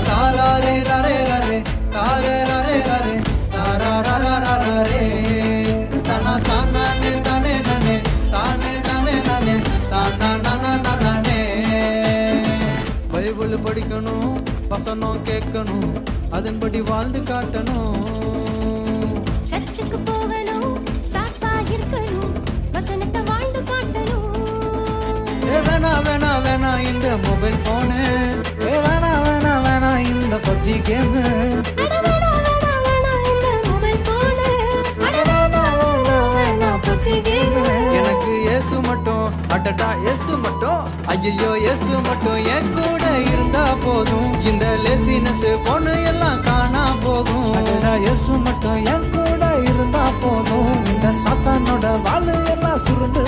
தாராரே ரரே ரரே தாரே ரரே ரரே தாரா ரரே தனா தானே தானே நானே தானே தானே நானே தானா நானே. பைபிள் படிக்கணும், வசனம் கேட்கணும், அதன்படி வாழ்ந்து காட்டணும். சர்ச்சுக்கு போகணும், சாத்தா இருக்கணும், வசனத்தை வாழ்ந்து காட்டணும். வேணா வேணா வேணா இந்த மொபைல் போனு, வேணா வேணா வேணா இந்த பப்ஜி கேமு, எனக்கு இயேசு மட்டும், அடடா இயேசு மட்டும், ஐயோ இயேசு மட்டும் என் கூட இருந்தா போதும். இந்த லேசினஸ் பொண்ணு எல்லாம் காணா போகும். அடடா இயேசு மட்டும் என் கூட இருந்தா போதும். இந்த சாத்தானோட வாழு எல்லாம் சுருண்டு